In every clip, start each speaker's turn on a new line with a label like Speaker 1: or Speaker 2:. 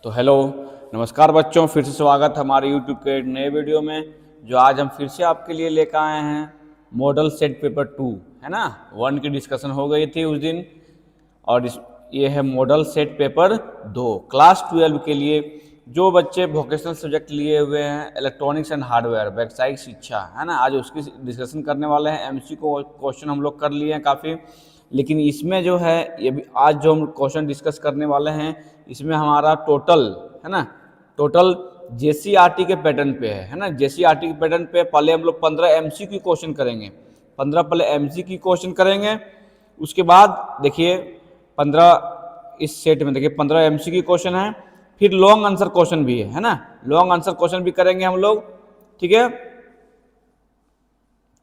Speaker 1: तो हेलो, नमस्कार बच्चों, फिर से स्वागत है हमारे यूट्यूब के एक नए वीडियो में। जो आज हम फिर से आपके लिए लेकर आए हैं मॉडल सेट पेपर 2, है ना। 1 की डिस्कशन हो गई थी उस दिन, और ये है मॉडल सेट पेपर 2 क्लास 12 के लिए। जो बच्चे वोकेशनल सब्जेक्ट लिए हुए हैं, इलेक्ट्रॉनिक्स एंड हार्डवेयर, व्यावसायिक शिक्षा, है ना, आज उसकी डिस्कशन करने वाले हैं। एमसीक्यू क्वेश्चन हम लोग कर लिए हैं काफ़ी, लेकिन इसमें जो है ये भी आज जो हम क्वेश्चन डिस्कस करने वाले हैं, इसमें हमारा टोटल, है ना, टोटल जेसीईआरटी के पैटर्न पे है ना। जेसीईआरटी के पैटर्न पे पहले हम लोग 15 एमसीक्यू क्वेश्चन करेंगे। 15 पहले एमसीक्यू क्वेश्चन करेंगे, उसके बाद देखिए 15 इस सेट में देखिए 15 एमसीक्यू क्वेश्चन है, फिर लॉन्ग आंसर क्वेश्चन भी है ना। लॉन्ग आंसर क्वेश्चन भी करेंगे हम लोग, ठीक है,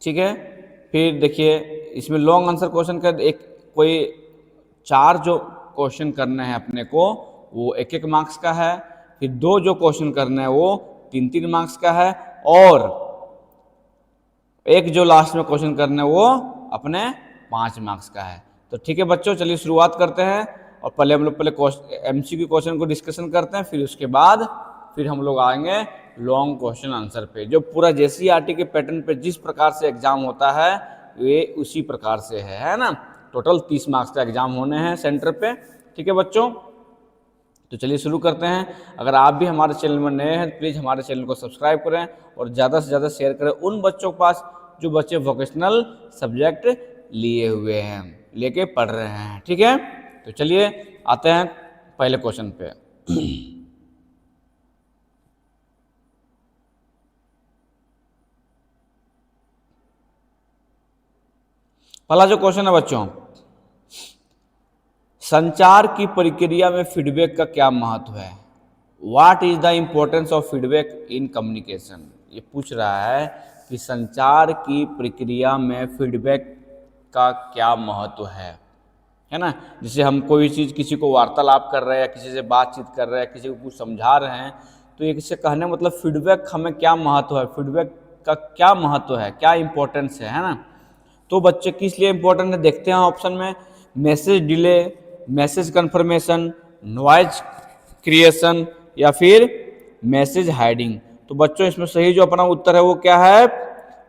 Speaker 1: ठीक है। फिर देखिए इसमें लॉन्ग आंसर क्वेश्चन का एक कोई 4 जो क्वेश्चन करना है अपने को, वो 1-1 मार्क्स का है। फिर 2 जो क्वेश्चन करना है वो 3-3 मार्क्स का है, और एक जो लास्ट में क्वेश्चन करना है वो अपने 5 मार्क्स का है। तो ठीक है बच्चों, चलिए शुरुआत करते हैं। और पहले हम लोग पहले एमसीक्यू क्वेश्चन को डिस्कशन करते हैं, फिर उसके बाद फिर हम लोग आएंगे लॉन्ग क्वेश्चन आंसर पे। जो पूरा जेसीईआरटी के पैटर्न पे जिस प्रकार से एग्जाम होता है ये उसी प्रकार से है ना। टोटल 30 मार्क्स का एग्जाम होने हैं सेंटर पे, ठीक है बच्चों। तो चलिए शुरू करते हैं। अगर आप भी हमारे चैनल में नए हैं तो प्लीज़ हमारे चैनल को सब्सक्राइब करें और ज़्यादा से ज़्यादा शेयर करें उन बच्चों के पास जो बच्चे वोकेशनल सब्जेक्ट लिए हुए हैं, लेके पढ़ रहे हैं, ठीक है। तो चलिए आते हैं पहले क्वेश्चन पे। पहला जो क्वेश्चन है बच्चों, संचार की प्रक्रिया में फीडबैक का क्या महत्व है। What is the importance of feedback in communication. ये पूछ रहा है कि संचार की प्रक्रिया में फीडबैक का क्या महत्व है ना। जैसे हम कोई चीज़ किसी को वार्तालाप कर रहे हैं, किसी से बातचीत कर रहे हैं, किसी को कुछ समझा रहे हैं, तो एक से कहने मतलब फीडबैक हमें क्या महत्व है, फीडबैक का क्या महत्व है, क्या इंपॉर्टेंस है ना। तो बच्चे किस लिए इंपॉर्टेंट है देखते हैं ऑप्शन में। Message delay, message confirmation, noise creation, या फिर मैसेज हाइडिंग। तो बच्चों इसमें सही जो अपना उत्तर है वो क्या है,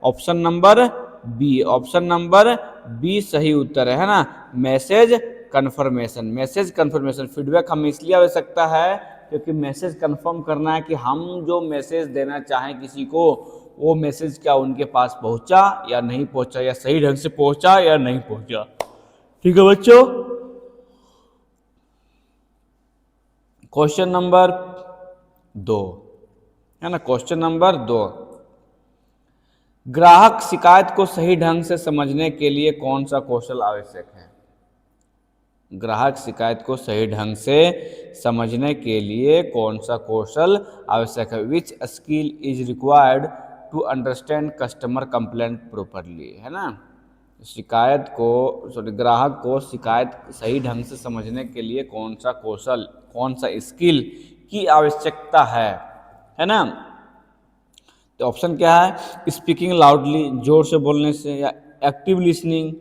Speaker 1: option number B. Option number B सही उत्तर है ना, message confirmation. Message confirmation feedback हमें इसलिए आवश्यकता है क्योंकि मैसेज कन्फर्म करना है कि हम जो मैसेज देना चाहें किसी को, वो मैसेज क्या उनके पास पहुंचा या नहीं पहुंचा, या सही ढंग से पहुंचा या नहीं पहुंचा, ठीक है बच्चों। क्वेश्चन नंबर 2 है ना, क्वेश्चन नंबर 2, ग्राहक शिकायत को सही ढंग से समझने के लिए कौन सा कौशल आवश्यक है। ग्राहक शिकायत को सही ढंग से समझने के लिए कौन सा कौशल आवश्यक है। Which skill is required to understand customer complaint properly, है ना। शिकायत को ग्राहक को शिकायत सही ढंग से समझने के लिए कौन सा कौशल, कौन सा स्किल की आवश्यकता है ना। तो ऑप्शन क्या है, स्पीकिंग लाउडली, जोर से बोलने से, या एक्टिव लिसनिंग,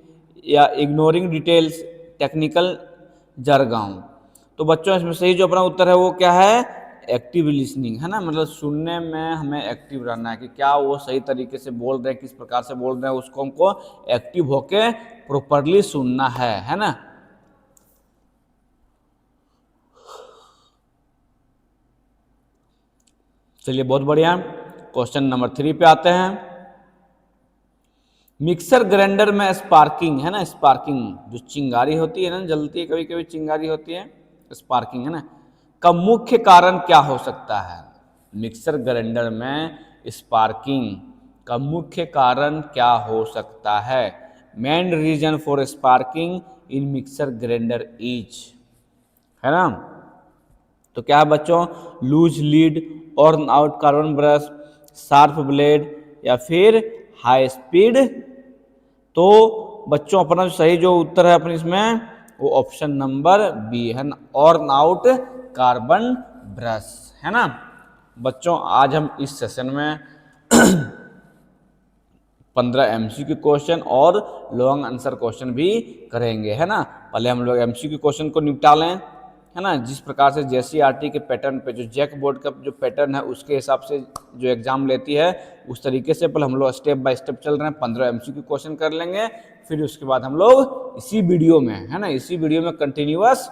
Speaker 1: या इग्नोरिंग डिटेल्स, टेक्निकल जरगॉन। तो बच्चों इसमें सही जो अपना उत्तर है वो क्या है, एक्टिव लिसनिंग, है ना। मतलब सुनने में हमें एक्टिव रहना है कि क्या वो सही तरीके से बोल रहे हैं, किस प्रकार से बोल रहे हैं, उसको हमको एक्टिव होके प्रॉपरली सुनना है ना। चलिए बहुत बढ़िया, क्वेश्चन नंबर 3 पे आते हैं। मिक्सर ग्राइंडर में स्पार्किंग, है ना, स्पार्किंग जो चिंगारी होती है ना, जलती है कभी कभी चिंगारी होती है, स्पार्किंग, है ना, का मुख्य कारण क्या हो सकता है। मिक्सर ग्राइंडर में स्पार्किंग का मुख्य कारण क्या हो सकता है। Main reason for sparking in mixer grinder is, है ना। तो क्या है बच्चों, लूज लीड, और out carbon brush, sharp blade, या फिर हाई स्पीड। तो बच्चों अपना जो सही जो उत्तर है अपने इसमें वो ऑप्शन नंबर बी है ना, और आउट कार्बन ब्रश, है ना। बच्चों आज हम इस सेशन में 15 एमसीक्यू क्वेश्चन और लॉन्ग आंसर क्वेश्चन भी करेंगे, है ना। पहले हम लोग एमसीक्यू क्वेश्चन को निपटा लें, है ना, जिस प्रकार से JCERT के पैटर्न पे, जो जैक बोर्ड का जो पैटर्न है उसके हिसाब से जो एग्जाम लेती है उस तरीके से पहले हम लोग स्टेप बाय स्टेप चल रहे हैं। 15 MCQ क्वेश्चन कर लेंगे, फिर उसके बाद हम लोग इसी वीडियो में, है ना, इसी वीडियो में कंटिन्यूअस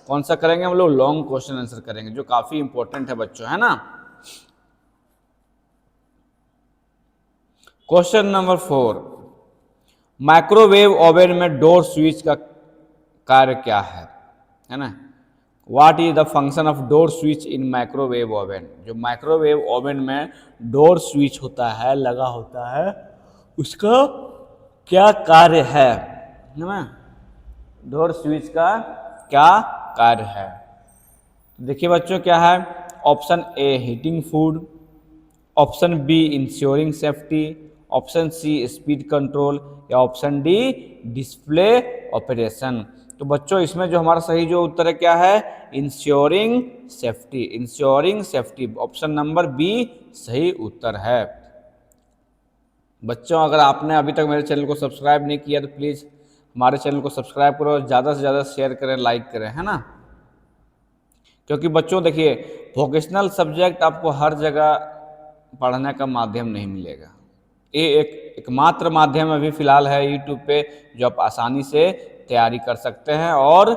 Speaker 1: कौन सा करेंगे, हम लोग लॉन्ग क्वेश्चन आंसर करेंगे, जो काफी इंपॉर्टेंट है बच्चों, है ना। क्वेश्चन नंबर 4, माइक्रोवेव ओवन में डोर स्विच का कार्य क्या है ना। What is the function of door switch in microwave oven. जो माइक्रोवेव ओवन में डोर स्विच होता है, लगा होता है, उसका क्या कार्य है ना, डोर स्विच का क्या कार्य है। देखिए बच्चों क्या है, option A heating food, option B ensuring safety, option C speed control, या ऑप्शन डी डिस्प्ले ऑपरेशन। तो बच्चों इसमें जो हमारा सही जो उत्तर है क्या है, ensuring safety, ensuring safety, option number B सही उत्तर है। बच्चों अगर आपने अभी तक मेरे चैनल को सब्सक्राइब नहीं किया तो प्लीज़ हमारे चैनल को सब्सक्राइब करो, ज़्यादा से ज़्यादा शेयर करें, लाइक करें, है ना। क्योंकि बच्चों देखिए वोकेशनल सब्जेक्ट आपको हर जगह पढ़ने का माध्यम नहीं मिलेगा। ये एकमात्र माध्यम अभी फिलहाल है यूट्यूब पे, जो आप आसानी से तैयारी कर सकते हैं और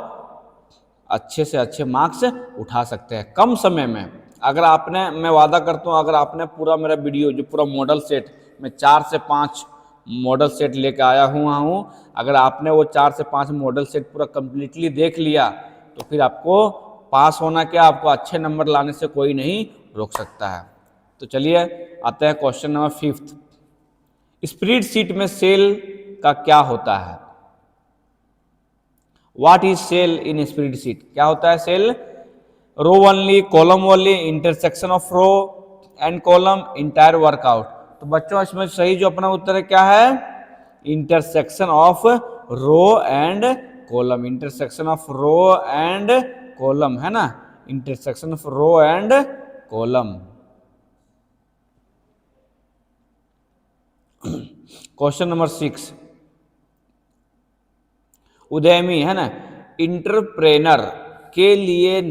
Speaker 1: अच्छे से अच्छे मार्क्स उठा सकते हैं कम समय में। अगर आपने, मैं वादा करता हूँ, अगर आपने पूरा मेरा वीडियो जो पूरा मॉडल सेट, मैं 4 से 5 मॉडल सेट लेकर आया हूँ, अगर आपने वो 4 से 5 मॉडल सेट पूरा कंप्लीटली देख लिया तो फिर आपको पास होना क्या, आपको अच्छे नंबर लाने से कोई नहीं रोक सकता है। तो चलिए आते हैं क्वेश्चन नंबर 5। स्प्रेडशीट में सेल का क्या होता है। What is cell in spreadsheet, क्या होता है cell, row only, column only, intersection of row and column, entire workout. तो बच्चों इसमें सही जो अपना उत्तर है क्या है, intersection of row and column, intersection of row and column, है ना, intersection of row and column. Question number 6, उद्यमी, है ना, इंटरप्रेनर के लिए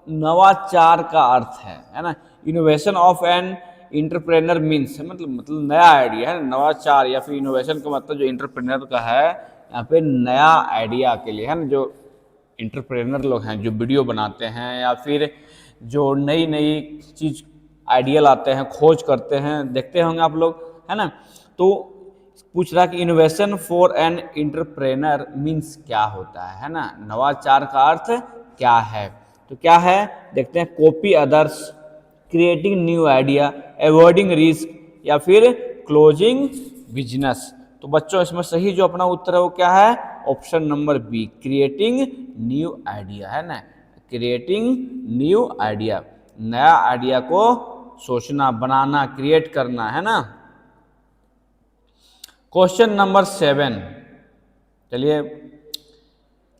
Speaker 1: नवाचार का अर्थ है ना। Innovation of an entrepreneur means, मतलब नया आइडिया है, नवाचार या फिर इनोवेशन का मतलब जो इंटरप्रेनर का है यहाँ पे नया आइडिया के लिए, है ना। जो इंटरप्रेनर लोग हैं जो वीडियो बनाते हैं या फिर जो नई नई चीज़ आइडिया लाते हैं, खोज करते हैं, देखते होंगे आप लोग, है ना। तो पूछ रहा कि innovation for an entrepreneur means क्या होता है ना, नवाचार का अर्थ क्या है। तो क्या है देखते हैं, copy others, creating new idea, avoiding risk, या फिर क्लोजिंग बिजनेस। तो बच्चों इसमें सही जो अपना उत्तर है वो क्या है, option number B, creating new idea, है ना, क्रिएटिंग न्यू आइडिया, नया आइडिया को सोचना, बनाना, क्रिएट करना, है ना। क्वेश्चन नंबर 7, चलिए,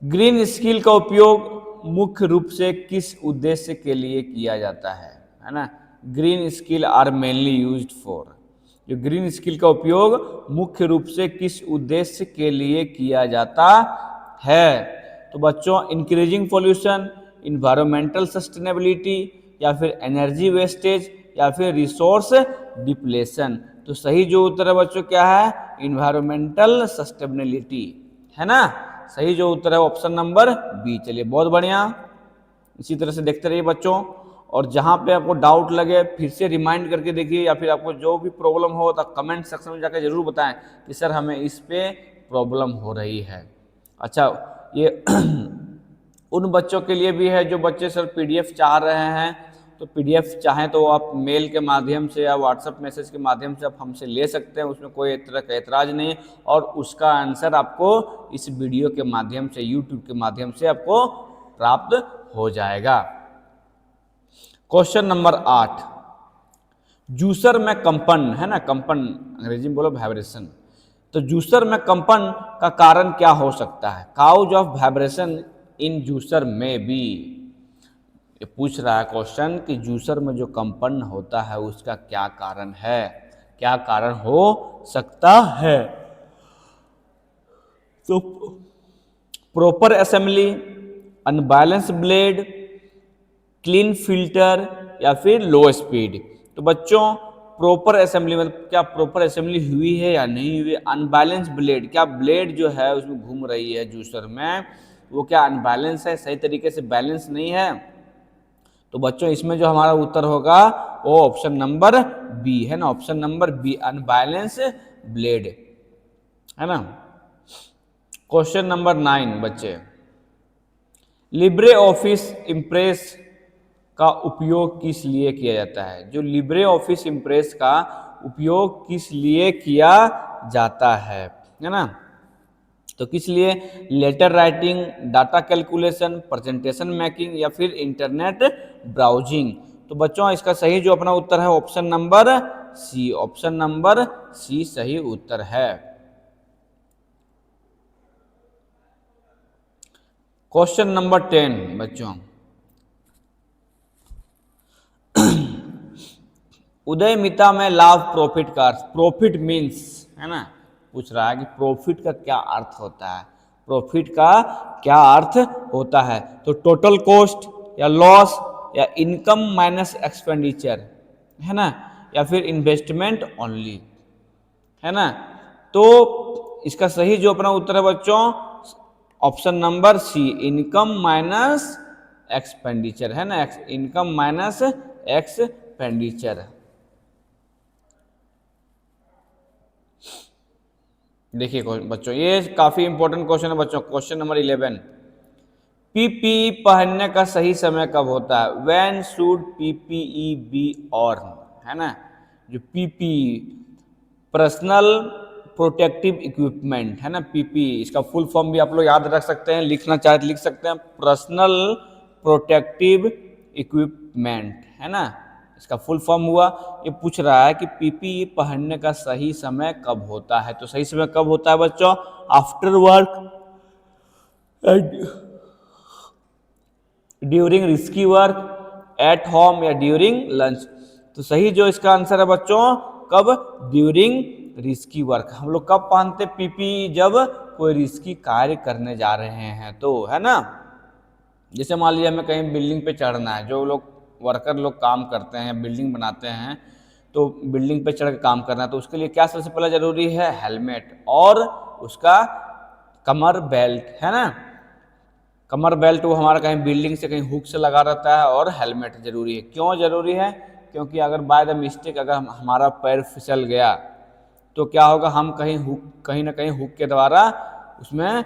Speaker 1: ग्रीन स्किल का उपयोग मुख्य रूप से किस उद्देश्य के लिए किया जाता है ना। Green skill are mainly used for, जो ग्रीन स्किल का उपयोग मुख्य रूप से किस उद्देश्य के लिए किया जाता है। तो बच्चों इंक्रीजिंग पॉल्यूशन, इन्वायरमेंटल सस्टेनेबिलिटी, या फिर एनर्जी वेस्टेज, या फिर रिसोर्स डिप्लेशन। तो सही जो उत्तर है बच्चों क्या है, इन्वायरमेंटल सस्टेनेबिलिटी, है ना। सही जो उत्तर है ऑप्शन नंबर बी। चलिए बहुत बढ़िया, इसी तरह से देखते रहिए बच्चों, और जहां पे आपको डाउट लगे फिर से रिमाइंड करके देखिए, या फिर आपको जो भी प्रॉब्लम हो तो कमेंट सेक्शन में जाकर जरूर बताएं कि सर हमें इस पे प्रॉब्लम हो रही है। अच्छा, ये उन बच्चों के लिए भी है जो बच्चे सर पीडीएफ चाह रहे हैं, तो पीडीएफ चाहें तो आप मेल के माध्यम से या व्हाट्सएप मैसेज के माध्यम से आप हमसे ले सकते हैं, उसमें कोई तरह का एतराज़ नहीं है, और उसका आंसर आपको इस वीडियो के माध्यम से, यूट्यूब के माध्यम से आपको प्राप्त हो जाएगा। क्वेश्चन नंबर 8, जूसर में कंपन, है ना, कंपन अंग्रेजी में बोलो वाइब्रेशन। तो जूसर में कंपन का कारण क्या हो सकता है, cause of vibration in juicer में बी। ये पूछ रहा है क्वेश्चन कि जूसर में जो कंपन होता है उसका क्या कारण है, क्या कारण हो सकता है। तो proper assembly, unbalance blade, clean filter या फिर लो स्पीड। तो बच्चों प्रॉपर असेंबली मतलब क्या प्रॉपर असेंबली हुई है या नहीं हुई। अनबैलेंस ब्लेड, क्या ब्लेड जो है उसमें घूम रही है जूसर में वो क्या अनबैलेंस है, सही तरीके से बैलेंस नहीं है। तो बच्चों इसमें जो हमारा उत्तर होगा वो ऑप्शन नंबर बी है ना, option number B unbalance blade है ना। क्वेश्चन नंबर 9 बच्चे, लिब्रे ऑफिस इम्प्रेस का उपयोग किस लिए किया जाता है। जो लिब्रे ऑफिस इम्प्रेस का उपयोग किस लिए किया जाता है ना। तो किस लिए, letter writing, data calculation, presentation making या फिर इंटरनेट ब्राउजिंग। तो बच्चों इसका सही जो अपना उत्तर है option number C, option number C सही उत्तर है। क्वेश्चन नंबर 10 बच्चों, उदयमिता में लाभ प्रॉफिट का अर्थ, प्रॉफिट मीन्स है ना, पूछ रहा है कि प्रॉफिट का क्या अर्थ होता है, प्रॉफिट का क्या अर्थ होता है। तो टोटल कॉस्ट या लॉस या इनकम माइनस एक्सपेंडिचर है ना, या फिर इन्वेस्टमेंट ओनली है ना। तो इसका सही जो अपना उत्तर है बच्चों option number C, income minus expenditure है ना, इनकम माइनस एक्सपेंडिचर। देखिए बच्चों ये काफी इंपॉर्टेंट क्वेश्चन है बच्चों। क्वेश्चन नंबर 11, पीपीई पहनने का सही समय कब होता है। व्हेन शुड पीपीई बी ऑर्न है ना। जो पीपीई पर्सनल प्रोटेक्टिव इक्विपमेंट है ना, पीपीई इसका फुल फॉर्म भी आप लोग याद रख सकते हैं, लिखना चाहे तो लिख सकते हैं, पर्सनल प्रोटेक्टिव इक्विपमेंट है ना, इसका फुल फॉर्म हुआ। ये पूछ रहा है कि पीपीई पहनने का सही समय कब होता है। तो सही समय कब होता है बच्चों, after work, during risky work, at home या ड्यूरिंग लंच। तो सही जो इसका आंसर है बच्चों कब, ड्यूरिंग रिस्की वर्क। हम लोग कब पहनते पीपीई, जब कोई रिस्की कार्य करने जा रहे हैं तो है ना। जैसे मान लीजिए हमें कहीं बिल्डिंग पे चढ़ना है, जो लोग वर्कर लोग काम करते हैं बिल्डिंग बनाते हैं, तो बिल्डिंग पे चढ़ के काम करना है तो उसके लिए क्या सबसे पहले जरूरी है, हेलमेट और उसका कमर बेल्ट है ना। कमर बेल्ट वो हमारा कहीं बिल्डिंग से कहीं हुक से लगा रहता है और हेलमेट जरूरी है। क्यों जरूरी है, क्योंकि अगर बाय द मिस्टेक अगर हमारा पैर फिसल गया तो क्या होगा, हम कहीं ना कहीं हुक के द्वारा उसमें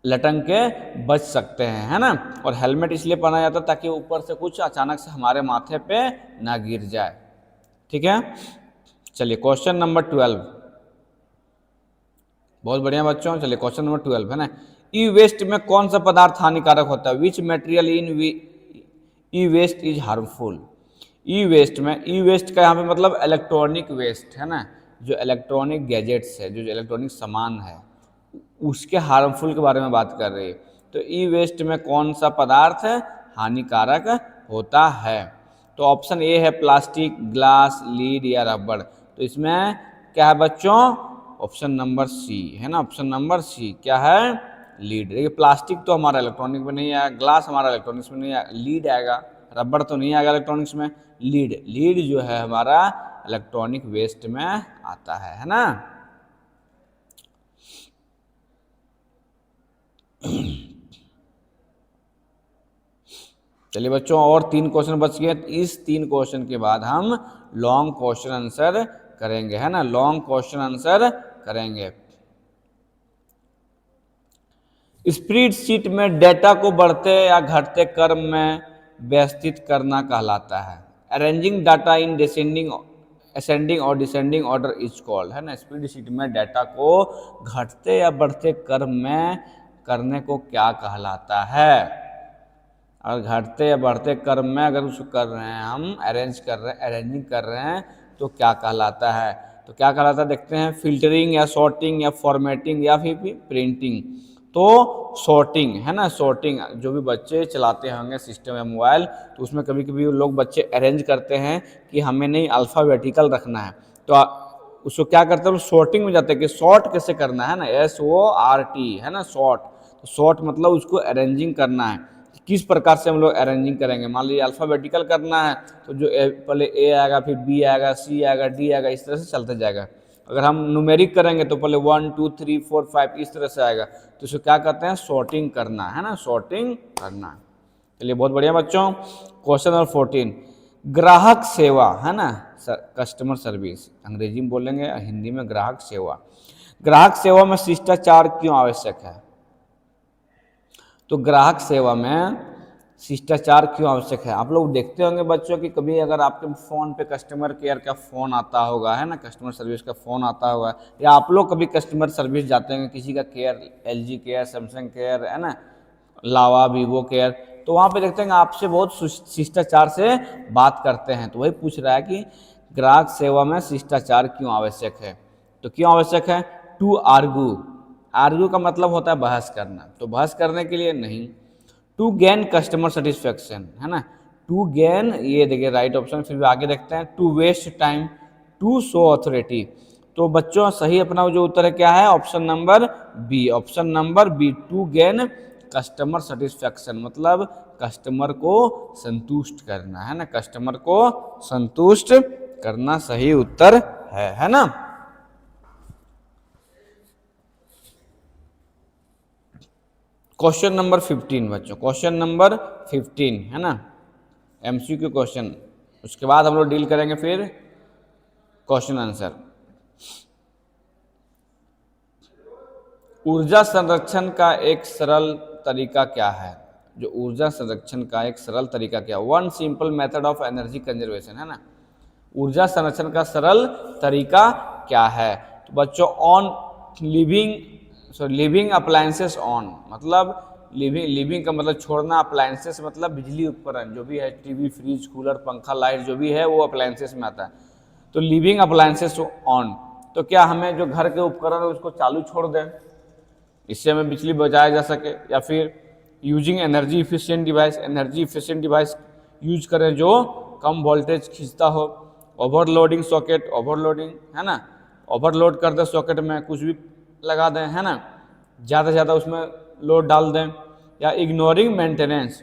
Speaker 1: लटक के बच सकते हैं है ना। और हेलमेट इसलिए पहना जाता है ताकि ऊपर से कुछ अचानक से हमारे माथे पे ना गिर जाए। ठीक है, चलिए क्वेश्चन नंबर 12, बहुत बढ़िया बच्चों। चलिए क्वेश्चन नंबर 12 है ना, ई वेस्ट में कौन सा पदार्थ हानिकारक होता है। Which material in e waste is harmful. E waste में, ई वेस्ट का यहाँ पे मतलब इलेक्ट्रॉनिक वेस्ट है ना, जो इलेक्ट्रॉनिक गैजेट्स है, जो इलेक्ट्रॉनिक सामान है उसके हार्मफुल के बारे में बात कर रही है। तो ई वेस्ट में कौन सा पदार्थ हानिकारक होता है। तो ऑप्शन ए है प्लास्टिक, ग्लास, लीड या रबड़। तो इसमें क्या है बच्चों, ऑप्शन नंबर सी है ना, ऑप्शन नंबर सी क्या है, लीड। देखिए प्लास्टिक तो हमारा इलेक्ट्रॉनिक में नहीं आएगा, ग्लास हमारा इलेक्ट्रॉनिक्स में नहीं आएगा, लीड आएगा, रबड़ तो नहीं आएगा इलेक्ट्रॉनिक्स में, लीड जो है हमारा इलेक्ट्रॉनिक वेस्ट में आता है ना। चलिए बच्चों और 3 क्वेश्चन बच गए, इस 3 क्वेश्चन के बाद हम लॉन्ग क्वेश्चन आंसर करेंगे है ना, लॉन्ग क्वेश्चन आंसर करेंगे। स्प्रेडशीट में डेटा को बढ़ते या घटते क्रम में व्यवस्थित करना कहलाता है। अरेंजिंग डाटा इन असेंडिंग और डिसेंडिंग ऑर्डर इज कॉल्ड है ना। स्प्रेडशीट में डाटा को घटते या बढ़ते क्रम में करने को क्या कहलाता है। अगर घटते या बढ़ते क्रम में अगर उसको कर रहे हैं, हम अरेंजिंग कर रहे हैं तो क्या कहलाता है। तो क्या कहलाता है देखते हैं, फिल्टरिंग या सॉर्टिंग या फॉर्मेटिंग या फिर प्रिंटिंग। तो सॉर्टिंग है ना, सॉर्टिंग जो भी बच्चे चलाते होंगे सिस्टम या मोबाइल, तो उसमें कभी कभी लोग बच्चे अरेंज करते हैं कि हमें नहीं अल्फ़ाबेटिकल रखना है, तो उसको क्या करते हैं, सॉर्टिंग में जाते हैं कि सॉर्ट कैसे करना है ना, SORT है ना, सॉर्ट। तो सॉर्ट मतलब उसको अरेंजिंग करना है, किस प्रकार से हम लोग अरेंजिंग करेंगे। मान लीजिए अल्फ़ाबेटिकल करना है तो जो पहले ए आएगा, फिर बी आएगा, सी आएगा, डी आएगा, इस तरह से चलते जाएगा। अगर हम न्यूमेरिक करेंगे तो पहले 1 2 3 4 5 इस तरह से आएगा, तो इसको क्या कहते हैं, सॉर्टिंग करना है ना, सॉर्टिंग करना। चलिए बहुत बढ़िया बच्चों। क्वेश्चन नंबर 14, ग्राहक सेवा है ना, कस्टमर सर्विस, अंग्रेजी में बोलेंगे, हिंदी में ग्राहक सेवा। ग्राहक सेवा में शिष्टाचार क्यों आवश्यक है? तो ग्राहक सेवा में शिष्टाचार क्यों आवश्यक है? आप लोग देखते होंगे बच्चों कि कभी अगर आपके फ़ोन पे कस्टमर केयर का फ़ोन आता होगा, है ना, कस्टमर सर्विस का फ़ोन आता होगा, या आप लोग कभी कस्टमर सर्विस जाते हैं, किसी का care, LG care, Samsung care, है ना, लावा, वीवो केयर, तो वहाँ पे देखते हैं आपसे बहुत शिष्टाचार से बात करते हैं। तो वही पूछ रहा है कि ग्राहक सेवा में शिष्टाचार क्यों आवश्यक है? तो क्यों आवश्यक है? टू आर्ग्यू, आर्ग्यू का मतलब होता है बहस करना, तो बहस करने के लिए नहीं। टू गेन कस्टमर सेटिस्फेक्शन, है ना, टू गेन, ये देखिए राइट ऑप्शन। फिर भी आगे देखते हैं, to waste time, to show authority. तो बच्चों सही अपना जो उत्तर है क्या है? Option number B, option number B, to gain customer satisfaction, मतलब कस्टमर को संतुष्ट करना, है ना, कस्टमर को संतुष्ट करना सही उत्तर है ना। क्वेश्चन नंबर 15 बच्चों, क्वेश्चन नंबर 15 है ना, MCQ क्वेश्चन। उसके बाद हम लोग डील करेंगे फिर क्वेश्चन आंसर। ऊर्जा संरक्षण का एक सरल तरीका क्या है? जो ऊर्जा संरक्षण का एक सरल तरीका क्या? One simple method of energy conservation, है ना। ऊर्जा संरक्षण का सरल तरीका क्या है? तो बच्चों ऑन लिविंग अप्लायंसेस ऑन, मतलब लिविंग का मतलब छोड़ना, अप्लायंसेस मतलब बिजली उपकरण जो भी है, टीवी, फ्रिज, कूलर, पंखा, लाइट जो भी है वो अप्लायंसेस में आता है। तो लिविंग अप्लायंसेस ऑन, तो क्या हमें जो घर के उपकरण है उसको चालू छोड़ दें, इससे हमें बिजली बचाया जा सके, या फिर using energy efficient device, energy efficient device use करें जो कम वोल्टेज खींचता हो। ओवरलोडिंग सॉकेट, ओवरलोडिंग, है ना, ओवरलोड कर दे सॉकेट में, कुछ भी लगा दें, है ना, ज़्यादा से ज़्यादा उसमें लोड डाल दें, या इग्नोरिंग मेंटेनेंस।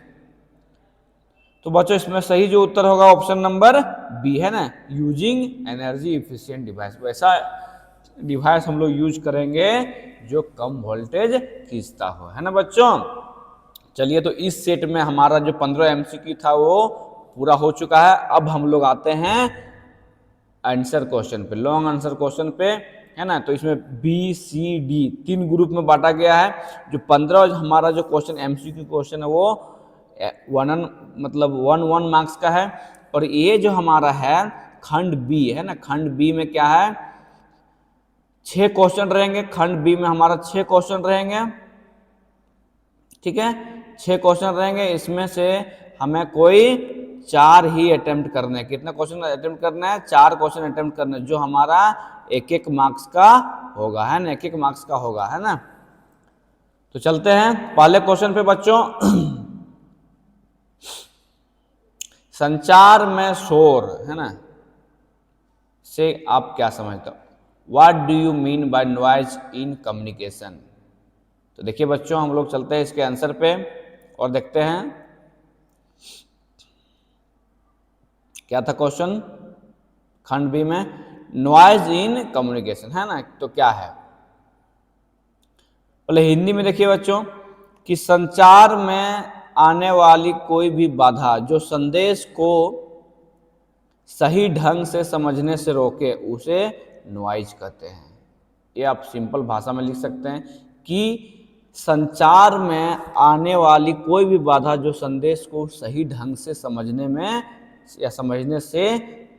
Speaker 1: तो बच्चों इसमें सही जो उत्तर होगा ऑप्शन नंबर बी, है ना, यूजिंग एनर्जी इफिशिएंट डिवाइस। वैसा डिवाइस हम लोग यूज करेंगे जो कम वोल्टेज खींचता हो, है ना बच्चों। चलिए तो इस सेट में हमारा जो 15 MCQ था वो पूरा हो चुका है। अब हम लोग आते हैं आंसर क्वेश्चन पे, लॉन्ग आंसर क्वेश्चन पे, है ना। तो इसमें BCD 3 ग्रुप में बांटा गया है। जो 15 हमारा जो क्वेश्चन MCQ क्वेश्चन है वो 1 मार्क्स का है। और ये जो हमारा है खंड बी, है ना, खंड बी में क्या है, 6 क्वेश्चन रहेंगे। खंड बी में हमारा 6 क्वेश्चन रहेंगे, ठीक है, 6 क्वेश्चन रहेंगे। इसमें से हमें कोई 4 ही अटेम्प्ट करने हैं। कितना क्वेश्चन अटेम्प्ट करना है? 4 क्वेश्चन अटेम्प्ट करना है, जो हमारा 1-1 मार्क्स का होगा, है ना, 1-1 मार्क्स का होगा, है ना। तो चलते हैं पहले क्वेश्चन पे बच्चों। संचार में शोर, है ना, से आप क्या समझते हो? What do you mean by noise in communication? तो देखिए बच्चों हम लोग चलते हैं इसके आंसर पे और देखते हैं क्या था क्वेश्चन खंड बी में, नॉइज इन कम्युनिकेशन, है ना। तो क्या है, पहले हिंदी में देखिए बच्चों कि संचार में आने वाली कोई भी बाधा जो संदेश को सही ढंग से समझने से रोके उसे नॉइज कहते हैं। ये आप सिंपल भाषा में लिख सकते हैं कि संचार में आने वाली कोई भी बाधा जो संदेश को सही ढंग से समझने में या समझने से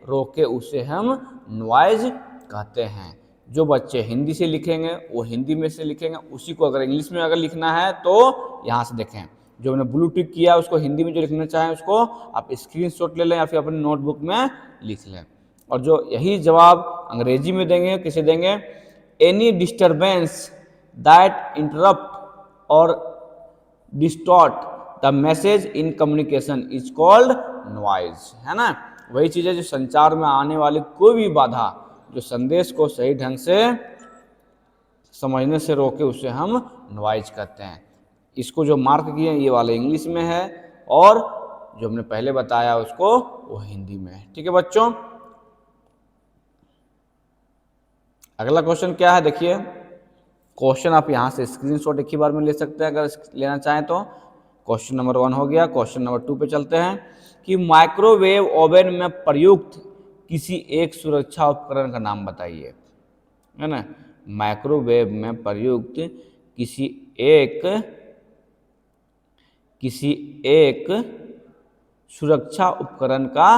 Speaker 1: रोके उसे हम नॉइज कहते हैं। जो बच्चे हिंदी से लिखेंगे वो हिंदी में से लिखेंगे, उसी को अगर इंग्लिश में अगर लिखना है तो यहाँ से देखें, जो मैंने ब्लू टिक किया उसको हिंदी में जो लिखना चाहें उसको आप स्क्रीनशॉट ले लें या फिर अपने नोटबुक में लिख लें। और जो यही जवाब अंग्रेजी में देंगे, किसे देंगे, एनी डिस्टर्बेंस दैट इंटरप्ट और distort the message in communication is called noise, है ना। वही चीज़ है जो संचार में आने वाली कोई भी बाधा जो संदेश को सही ढंग से समझने से रोके उसे हम नॉइज कहते हैं। इसको जो मार्क किए ये वाला इंग्लिश में है और जो हमने पहले बताया उसको वो हिंदी में है। ठीक है बच्चों, अगला क्वेश्चन क्या है देखिए। क्वेश्चन आप यहाँ से स्क्रीनशॉट एक ही बार में ले सकते हैं अगर लेना चाहें तो। क्वेश्चन नंबर 1 हो गया। क्वेश्चन नंबर 2 पे चलते हैं कि माइक्रोवेव ओवन में प्रयुक्त किसी एक सुरक्षा उपकरण का नाम बताइए, है ना। माइक्रोवेव में प्रयुक्त किसी एक सुरक्षा उपकरण का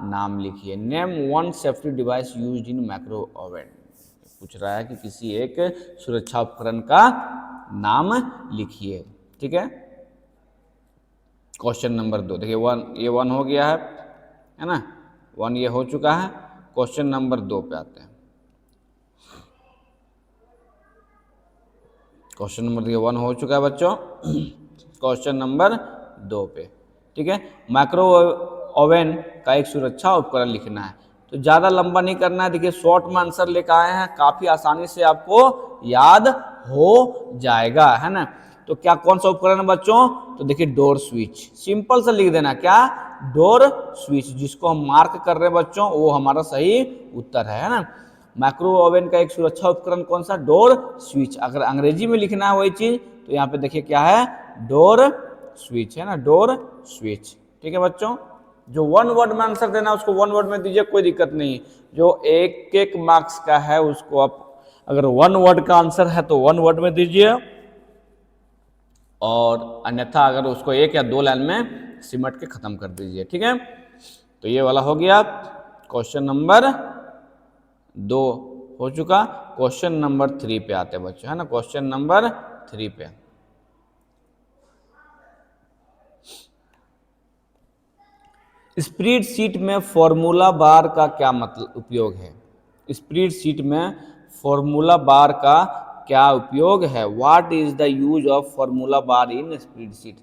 Speaker 1: नाम लिखिए। Name one safety device used in micro oven. पूछ रहा है कि किसी एक सुरक्षा उपकरण का नाम लिखिए। ठीक है, क्वेश्चन नंबर 2 देखिए, ये 1 हो गया है ना, 1 ये हो चुका है। क्वेश्चन नंबर 2 पे आते हैं। क्वेश्चन नंबर 1 हो चुका है बच्चों। क्वेश्चन नंबर 2 पे, ठीक है, माइक्रो ओवन का एक सुरक्षा उपकरण लिखना है। तो ज़्यादा लंबा नहीं करना है। देखिए शॉर्ट में आंसर लेकर आए हैं, काफ़ी आसानी से आपको याद हो जाएगा, है ना। तो क्या कौन सा उपकरण है बच्चों, तो देखिए डोर स्विच। सिंपल सा लिख देना, क्या, डोर स्विच, जिसको हम मार्क कर रहे हैं बच्चों वो हमारा सही उत्तर है ना। माइक्रो ओवन का एक सुरक्षा उपकरण कौन सा, डोर स्विच। अगर अंग्रेजी में लिखना है वही चीज तो यहाँ पे देखिए क्या है, डोर स्विच, है ना, डोर स्विच। ठीक है बच्चों, जो 1 वर्ड में आंसर देना है उसको 1 वर्ड में दीजिए, कोई दिक्कत नहीं। जो एक मार्क्स का है उसको आप अगर 1 वर्ड का आंसर है तो 1 वर्ड में दीजिए, और अन्यथा अगर उसको 1 या 2 लाइन में सिमट के खत्म कर दीजिए। ठीक है, तो ये वाला हो गया। क्वेश्चन नंबर 2 हो चुका। क्वेश्चन नंबर 3 पे आते हैं बच्चों, है ना। क्वेश्चन नंबर 3 पे, स्प्रेडशीट में फॉर्मूला बार का क्या मतलब उपयोग है। स्प्रेडशीट में फॉर्मूला बार का क्या उपयोग है। What is the use of formula bar in spreadsheet.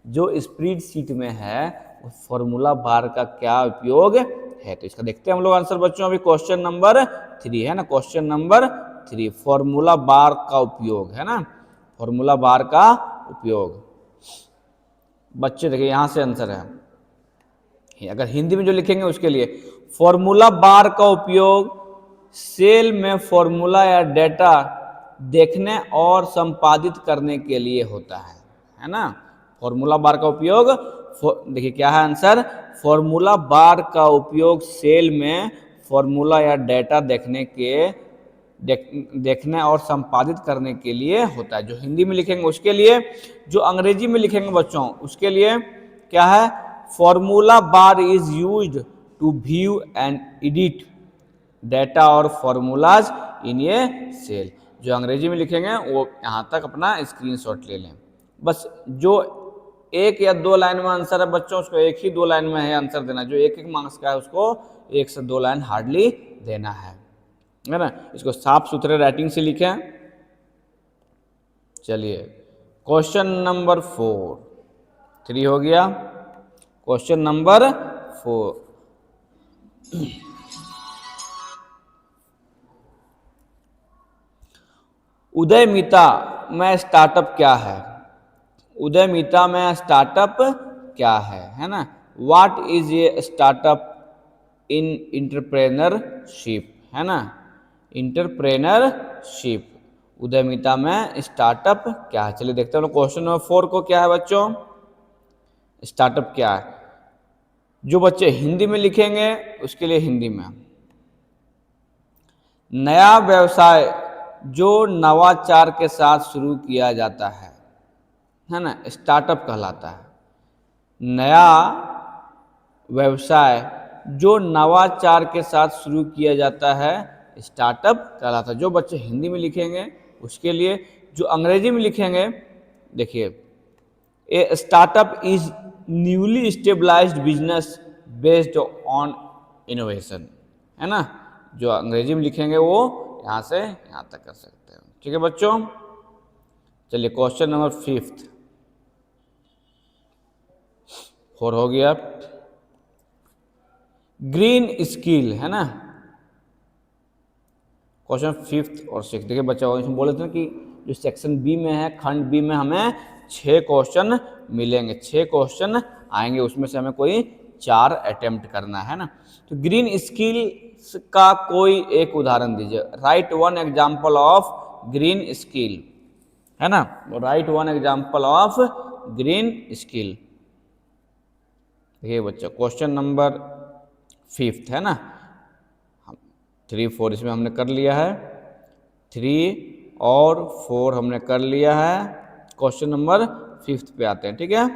Speaker 1: जो स्प्रेडशीट में है फॉर्मूला बार का क्या उपयोग है, तो इसका देखते हैं हम लोग आंसर बच्चों। अभी क्वेश्चन नंबर 3 है ना, क्वेश्चन नंबर 3 फॉर्मूला बार का उपयोग, है ना, फॉर्मूला बार का उपयोग। बच्चे देखिए यहाँ से आंसर है, अगर हिंदी में जो लिखेंगे उसके लिए, फॉर्मूला बार का उपयोग सेल में फॉर्मूला या डेटा देखने और संपादित करने के लिए होता है ना। फॉर्मूला बार का उपयोग, देखिए क्या है आंसर, फॉर्मूला बार का उपयोग सेल में फॉर्मूला या डेटा देखने और संपादित करने के लिए होता है। जो हिंदी में लिखेंगे उसके लिए, जो अंग्रेजी में लिखेंगे बच्चों उसके लिए क्या है, formula bar is used to view and edit data और फॉर्मूलाज इन ए सेल। जो अंग्रेजी में लिखेंगे वो यहाँ तक अपना स्क्रीनशॉट ले लें। बस जो 1 या 2 लाइन में आंसर है बच्चों उसको 1 ही 2 लाइन में है आंसर देना। जो 1 मार्क्स का है उसको 1 से 2 लाइन हार्डली देना है ना। इसको साफ सुथरे राइटिंग से लिखें। चलिए क्वेश्चन नंबर 3 हो गया। क्वेश्चन नंबर 4, उदयमिता में स्टार्टअप क्या है। उदयमिता में स्टार्टअप क्या है ना। What is a startup in entrepreneurship, है ना, इंटरप्रेनरशिप। उदयमिता में स्टार्टअप क्या है, चलिए देखते हैं क्वेश्चन नंबर 4 को क्या है बच्चों, स्टार्टअप क्या है। जो बच्चे हिंदी में लिखेंगे उसके लिए हिंदी में, नया व्यवसाय जो नवाचार के साथ शुरू किया जाता है ना, स्टार्टअप कहलाता है। नया व्यवसाय जो नवाचार के साथ शुरू किया जाता है स्टार्टअप कहलाता है। जो बच्चे हिंदी में लिखेंगे उसके लिए, जो अंग्रेजी में लिखेंगे देखिए, a startup is newly stabilized business based on innovation, है ना। जो अंग्रेजी में लिखेंगे वो यहाँ से यहाँ तक कर सकते हैं। ठीक है बच्चों, चलिए क्वेश्चन नंबर 5 4 हो गया। ग्रीन स्किल, है ना, क्वेश्चन 5 और 6 देखिए बच्चा इसमें बोले थे कि जो सेक्शन बी में है, खंड बी में हमें 6 क्वेश्चन मिलेंगे, 6 क्वेश्चन आएंगे, उसमें से हमें कोई 4 अटेम्प्ट करना है ना। तो ग्रीन स्किल्स का कोई एक उदाहरण दीजिए, right one example of green skill, है ना, right one example of green skill. देखिए बच्चा क्वेश्चन नंबर 5 है ना, 3 4 इसमें हमने कर लिया है, 3 और 4 हमने कर लिया है। क्वेश्चन नंबर 5 पे आते हैं, ठीक है।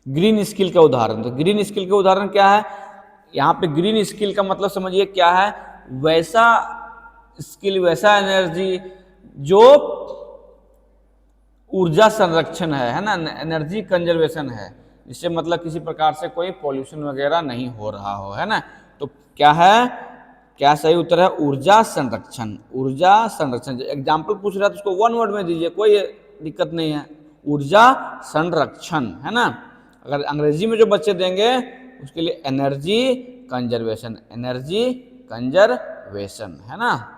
Speaker 1: ग्रीन स्किल का उदाहरण, तो ग्रीन स्किल का उदाहरण क्या है, यहाँ पे ग्रीन स्किल का मतलब समझिए क्या है, वैसा स्किल, वैसा एनर्जी जो ऊर्जा संरक्षण है ना, एनर्जी कंजर्वेशन है, इससे मतलब किसी प्रकार से कोई पॉल्यूशन वगैरह नहीं हो रहा हो, है ना। तो क्या है, क्या सही उत्तर है, ऊर्जा संरक्षण। ऊर्जा संरक्षण एग्जाम्पल पूछ रहा है तो उसको वन वर्ड में दीजिए, कोई दिक्कत नहीं है, ऊर्जा संरक्षण, है ना। अगर अंग्रेजी में जो बच्चे देंगे उसके लिए एनर्जी कंजर्वेशन, एनर्जी कंजर्वेशन, है ना।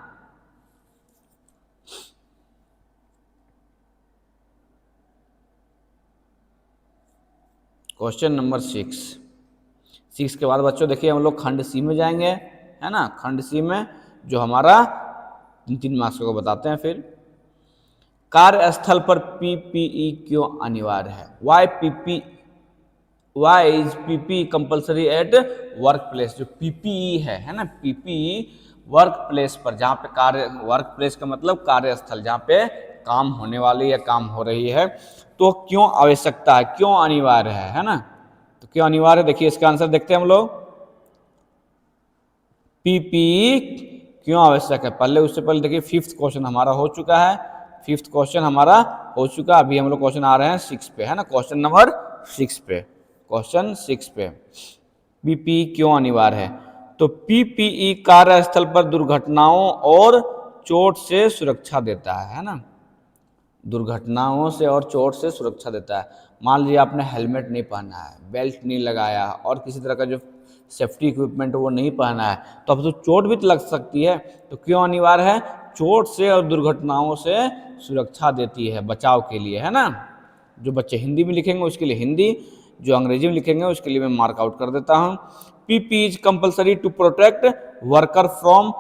Speaker 1: क्वेश्चन नंबर 6 के बाद बच्चों देखिए हम लोग खंड सी में जाएंगे, है ना। खंड सी में जो हमारा 3 मार्क्स को बताते हैं। फिर कार्यस्थल पर पीपीई क्यों अनिवार्य है, why is PPE compulsory at work place. जो पीपीई है ना, पीपीई वर्क प्लेस पर, जहाँ पे कार्य, वर्क प्लेस का मतलब कार्यस्थल, जहाँ पे काम होने वाली है, काम हो रही है, तो क्यों आवश्यकता है, क्यों अनिवार्य है ना। तो क्यों अनिवार्य है, देखिए इसका आंसर देखते हैं हम लोग। पीपीई क्यों आवश्यक है, पहले उससे पहले देखिए 5th क्वेश्चन हमारा हो चुका है, 5th क्वेश्चन हमारा हो चुका, अभी हम लोग क्वेश्चन आ रहे हैं 6 पे, है ना, क्वेश्चन नंबर 6 पे, क्वेश्चन 6 पे पीपीई क्यों अनिवार्य है। तो पीपीई कार्यस्थल पर दुर्घटनाओं और चोट से सुरक्षा देता है ना, दुर्घटनाओं से और चोट से सुरक्षा देता है। मान लीजिए आपने हेलमेट नहीं पहना है, बेल्ट नहीं लगाया और किसी तरह का जो सेफ्टी इक्विपमेंट वो नहीं पहना है, तो अब तो चोट भी तो लग सकती है। तो क्यों अनिवार्य है, चोट से और दुर्घटनाओं से सुरक्षा देती है, बचाव के लिए, है ना। जो बच्चे हिंदी में लिखेंगे उसके लिए हिंदी, जो अंग्रेजी में लिखेंगे उसके लिए मैं मार्क आउट कर देता हूँ। PP is compulsory to protect worker from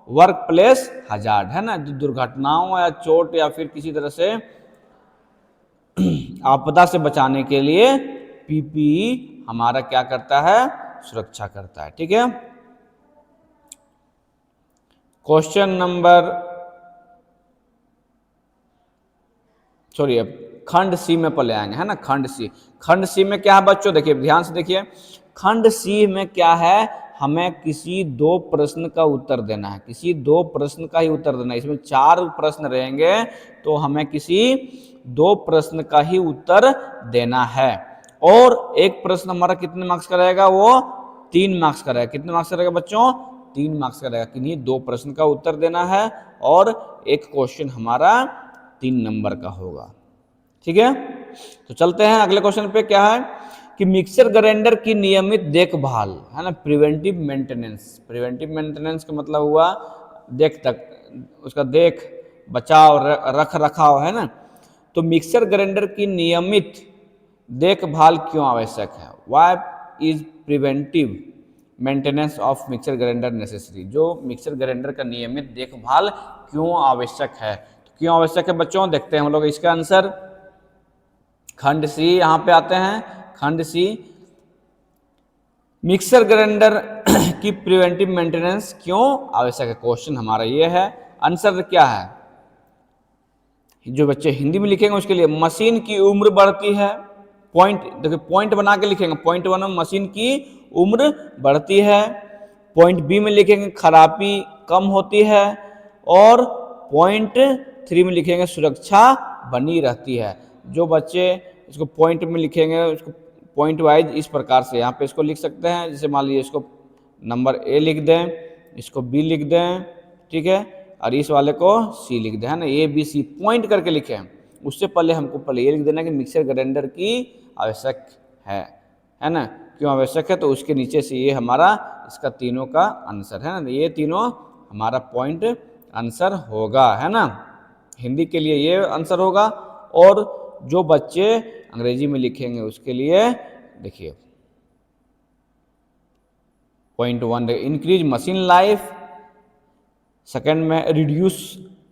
Speaker 1: work place hazard, है ना, जो दुर्घटनाओं या चोट या फिर किसी तरह से आपदा से बचाने के लिए पीपीई हमारा क्या करता है, सुरक्षा करता है, ठीक है। क्वेश्चन नंबर अब खंड सी में पहले आएंगे, है ना, खंड सी। खंड सी में क्या है बच्चों, देखिए ध्यान से देखिए, खंड सी में क्या है, हमें किसी 2 प्रश्न का उत्तर देना है, किसी 2 प्रश्न का ही उत्तर देना है। इसमें 4 प्रश्न रहेंगे तो हमें किसी 2 प्रश्न का ही उत्तर देना है, और एक प्रश्न हमारा कितने मार्क्स का रहेगा, वो 3 मार्क्स का रहेगा। कितने मार्क्स का रहेगा बच्चों, 3 मार्क्स का रहेगा, किन्हीं 2 प्रश्न का उत्तर देना है, और एक क्वेश्चन हमारा 3 नंबर का होगा, ठीक है। तो चलते हैं अगले क्वेश्चन पे, क्या है कि मिक्सर ग्राइंडर की नियमित देखभाल, है ना, प्रिवेंटिव मेंटेनेंस। प्रिवेंटिव मेंटेनेंस का मतलब हुआ देख तक, उसका देख बचाव, रख रखाव, है ना। तो मिक्सर ग्राइंडर की नियमित देखभाल क्यों आवश्यक है, why is preventive maintenance of mixer grinder necessary. जो मिक्सर ग्राइंडर का नियमित देखभाल क्यों आवश्यक है, तो क्यों आवश्यक है बच्चों, देखते हैं हम लोग इसका आंसर। खंड सी यहाँ पे आते हैं, खंड सी, मिक्सर ग्राइंडर की प्रिवेंटिव मेंटेनेंस क्यों आवश्यक है, क्वेश्चन हमारा ये है। आंसर क्या है, जो बच्चे हिंदी में लिखेंगे उसके लिए, मशीन की उम्र बढ़ती है, पॉइंट देखिए, पॉइंट बना के लिखेंगे, पॉइंट 1 में मशीन की उम्र बढ़ती है, पॉइंट बी में लिखेंगे खराबी कम होती है, और पॉइंट 3 में लिखेंगे सुरक्षा बनी रहती है। जो बच्चे इसको पॉइंट में लिखेंगे उसको पॉइंट वाइज इस प्रकार से यहाँ पे इसको लिख सकते हैं, जैसे मान लीजिए इसको नंबर ए लिख दें, इसको बी लिख दें, ठीक है, और इस वाले को सी लिख दें, है ना, ए बी सी पॉइंट करके लिखें। उससे पहले हमको पहले ये लिख देना कि मिक्सर ग्राइंडर की आवश्यक है ना, क्यों आवश्यक है, तो उसके नीचे से ये हमारा इसका तीनों का आंसर है ना, ये तीनों हमारा पॉइंट आंसर होगा, है ना। हिंदी के लिए ये आंसर होगा। और जो बच्चे अंग्रेजी में लिखेंगे उसके लिए देखिए point 1 increase machine life, second में रिड्यूस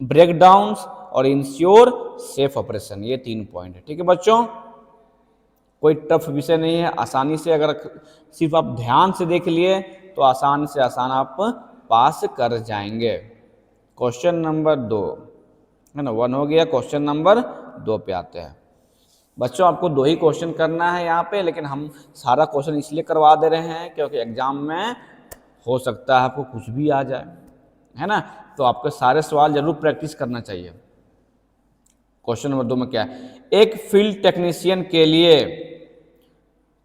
Speaker 1: ब्रेकडाउन्स और इंश्योर सेफ ऑपरेशन। ये 3 पॉइंट है। ठीक है बच्चों, कोई टफ विषय नहीं है, आसानी से अगर सिर्फ आप ध्यान से देख लिए तो आसान से आसान आप पास कर जाएंगे। क्वेश्चन नंबर 2 है ना, 1 हो गया। क्वेश्चन नंबर 2 पे आते हैं बच्चों। आपको 2 ही क्वेश्चन करना है यहाँ पे, लेकिन हम सारा क्वेश्चन इसलिए करवा दे रहे हैं क्योंकि एग्जाम में हो सकता है आपको कुछ भी आ जाए, है ना, तो आपको सारे सवाल जरूर प्रैक्टिस करना चाहिए। क्वेश्चन नंबर 2 में क्या है, एक फील्ड टेक्नीशियन के लिए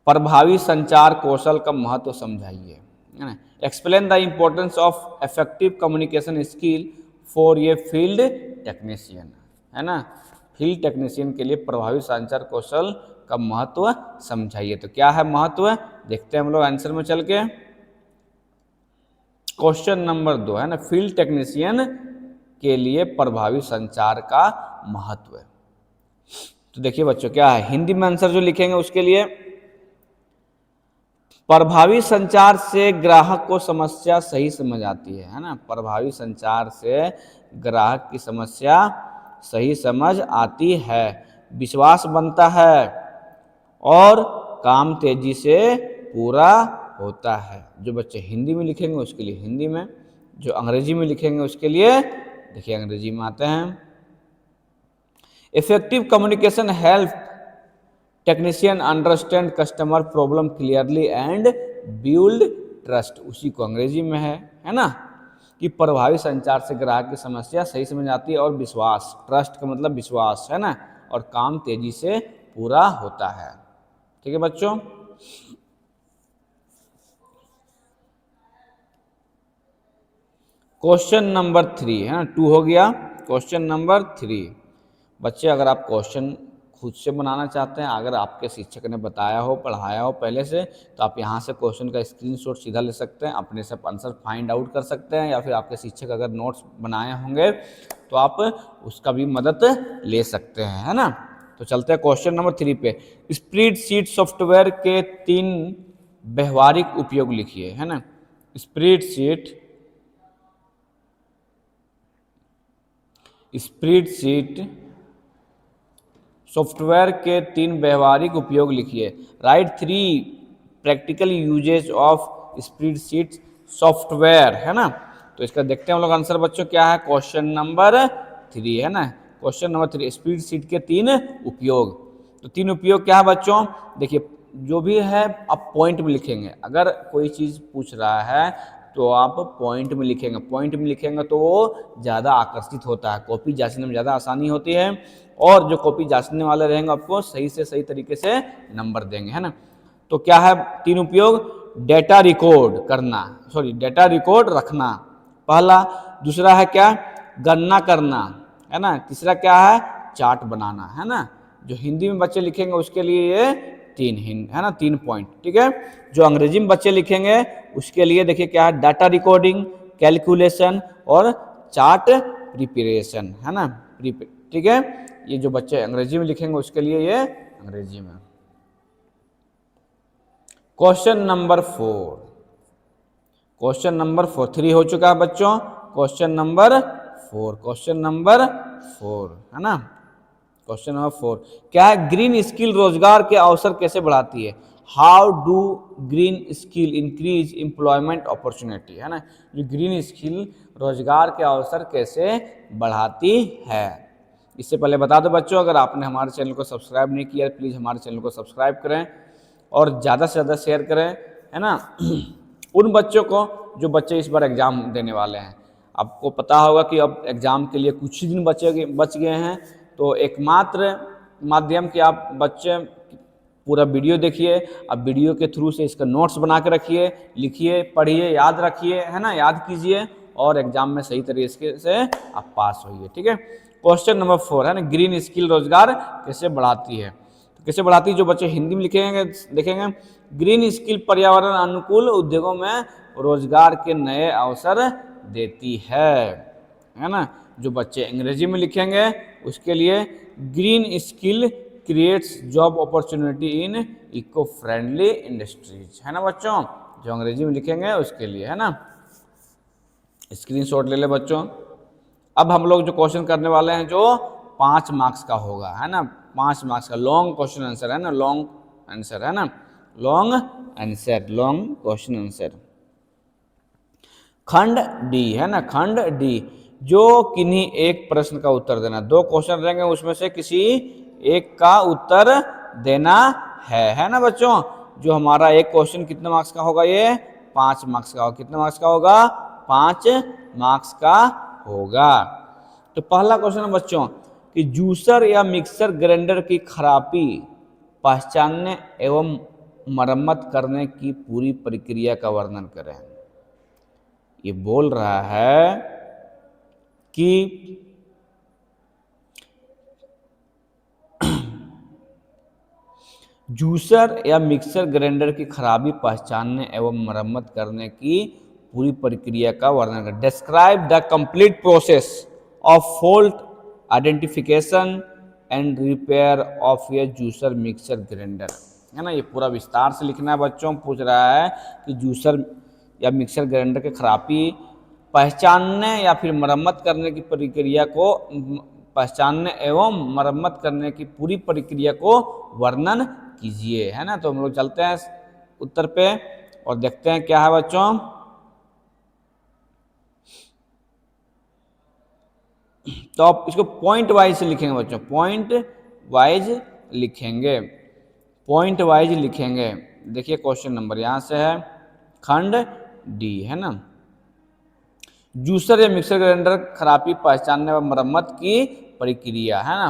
Speaker 1: प्रभावी संचार कौशल का महत्व समझाइए, है ना। Explain the importance of effective communication skill for ये फील्ड टेक्नीशियन, है ना। फील्ड टेक्नीशियन के लिए प्रभावी संचार कौशल का महत्व समझाइए। तो क्या है महत्व, देखते हैं हम लोग आंसर में चल के। क्वेश्चन नंबर 2 है ना, फील्ड टेक्नीशियन के लिए प्रभावी संचार का महत्व। तो देखिए बच्चों क्या है, हिंदी में आंसर जो लिखेंगे उसके लिए प्रभावी संचार से ग्राहक को समस्या सही समझ आती है ना। प्रभावी संचार से ग्राहक की समस्या सही समझ आती है, विश्वास बनता है और काम तेजी से पूरा होता है। जो बच्चे हिंदी में लिखेंगे उसके लिए हिंदी में, जो अंग्रेजी में लिखेंगे उसके लिए देखिए अंग्रेजी में आते हैं। Effective communication help technician understand customer problem clearly and build trust. उसी को अंग्रेजी में है ना, कि प्रभावी संचार से ग्राहक की समस्या सही समझ आती है और विश्वास, ट्रस्ट का मतलब विश्वास, है ना, और काम तेजी से पूरा होता है। ठीक है बच्चों, क्वेश्चन नंबर 3 है ना, 2 हो गया। क्वेश्चन नंबर 3 बच्चे, अगर आप क्वेश्चन खुद से बनाना चाहते हैं, अगर आपके शिक्षक ने बताया हो, पढ़ाया हो पहले से, तो आप यहाँ से क्वेश्चन का स्क्रीनशॉट सीधा ले सकते हैं, अपने से आंसर फाइंड आउट कर सकते हैं, या फिर आपके शिक्षक अगर नोट्स बनाए होंगे तो आप उसका भी मदद ले सकते हैं, है ना। तो चलते हैं क्वेश्चन नंबर 3 पे। स्प्रेडशीट सॉफ्टवेयर के 3 व्यवहारिक उपयोग लिखिए, है ना। स्प्रेडशीट सॉफ्टवेयर के 3 व्यवहारिक उपयोग लिखिए। Write 3 practical usages of spreadsheet software, है ना। तो इसका देखते हैं हम लोग आंसर बच्चों क्या है। क्वेश्चन नंबर 3 है ना, क्वेश्चन नंबर 3 स्प्रेडशीट के 3 उपयोग। तो 3 उपयोग क्या है बच्चों, देखिए जो भी है आप पॉइंट में लिखेंगे। अगर कोई चीज़ पूछ रहा है तो आप पॉइंट में लिखेंगे, पॉइंट में लिखेंगे तो वो ज़्यादा आकर्षित होता है, कॉपी जांचने में ज़्यादा आसानी होती है, और जो कॉपी जांचने वाले रहेंगे आपको सही से सही तरीके से नंबर देंगे, है ना। तो क्या है 3 उपयोग, डेटा रिकॉर्ड करना, डेटा रिकॉर्ड रखना पहला, दूसरा है क्या गणना करना, है ना, तीसरा क्या है चार्ट बनाना, है ना। जो हिंदी में बच्चे लिखेंगे उसके लिए ये 3 है ना, 3 पॉइंट। ठीक है, जो अंग्रेजी में बच्चे लिखेंगे उसके लिए देखिए क्या है डाटा रिकॉर्डिंग, कैलकुलेशन और चार्ट प्रिपरेशन, है ना। ठीक है, ये जो बच्चे अंग्रेजी में लिखेंगे उसके लिए ये अंग्रेजी में। क्वेश्चन नंबर 4, क्वेश्चन नंबर 4 3 हो चुका है बच्चों। क्वेश्चन नंबर 4 है ना। क्वेश्चन नंबर 4 क्या है, ग्रीन स्किल रोजगार के अवसर कैसे बढ़ाती है। How do green skill increase employment opportunity, है ना। जो ग्रीन स्किल रोजगार के अवसर कैसे बढ़ाती है। इससे पहले बता दो बच्चों, अगर आपने हमारे चैनल को सब्सक्राइब नहीं किया प्लीज़ हमारे चैनल को सब्सक्राइब करें और ज़्यादा से ज़्यादा शेयर करें, है ना, उन बच्चों को जो बच्चे इस बार एग्ज़ाम देने वाले हैं। आपको पता होगा कि अब एग्ज़ाम के लिए कुछ ही दिन बच गए हैं, तो एकमात्र माध्यम कि आप बच्चे पूरा वीडियो देखिए, अब वीडियो के थ्रू से इसका नोट्स बना के रखिए, लिखिए, पढ़िए, याद रखिए, है ना, याद कीजिए और एग्जाम में सही तरीके से आप पास होइए। ठीक है, क्वेश्चन नंबर 4 है ना, ग्रीन स्किल रोजगार कैसे बढ़ाती है। तो कैसे बढ़ाती है, जो बच्चे हिंदी में लिखेंगे देखेंगे, ग्रीन स्किल पर्यावरण अनुकूल उद्योगों में रोजगार के नए अवसर देती है ना। जो बच्चे अंग्रेजी में लिखेंगे उसके लिए green skill creates job opportunity in eco friendly industries, है ना बच्चों। जो अंग्रेजी में लिखेंगे उसके लिए, है ना। स्क्रीनशॉट ले ले बच्चों। अब हम लोग जो क्वेश्चन करने वाले हैं जो 5 मार्क्स का होगा, है ना, 5 मार्क्स का लॉन्ग क्वेश्चन आंसर, है ना, लॉन्ग आंसर, है ना, long answer, long question answer. खंड डी, है ना, खंड डी, जो किन्हीं एक प्रश्न का उत्तर देना। 2 क्वेश्चन रहेंगे, उसमें से किसी एक का उत्तर देना है ना बच्चों। जो हमारा एक क्वेश्चन कितने मार्क्स का होगा, ये 5 मार्क्स का होगा। कितने मार्क्स का होगा, 5 मार्क्स का होगा। तो पहला क्वेश्चन है बच्चों कि जूसर या मिक्सर ग्राइंडर की खराबी पहचानने एवं मरम्मत करने की पूरी प्रक्रिया का वर्णन करें। ये बोल रहा है कि जूसर या मिक्सर ग्राइंडर की खराबी पहचानने एवं मरम्मत करने की पूरी प्रक्रिया का वर्णन करें। Describe the complete process of fault identification and repair of A juicer mixer grinder, है ना। ये पूरा विस्तार से लिखना है बच्चों। पूछ रहा है कि जूसर या मिक्सर ग्राइंडर की खराबी पहचानने या फिर मरम्मत करने की प्रक्रिया को, पहचानने एवं मरम्मत करने की पूरी प्रक्रिया को वर्णन कीजिए, है ना। तो हम लोग चलते हैं उत्तर पे और देखते हैं क्या है बच्चों। तो आप इसको पॉइंट वाइज से लिखेंगे बच्चों, पॉइंट वाइज लिखेंगे, पॉइंट वाइज लिखेंगे। देखिए क्वेश्चन नंबर यहां से है खंड डी, है ना। जूसर या मिक्सर ग्राइंडर खराबी पहचानने व मरम्मत की प्रक्रिया, है ना।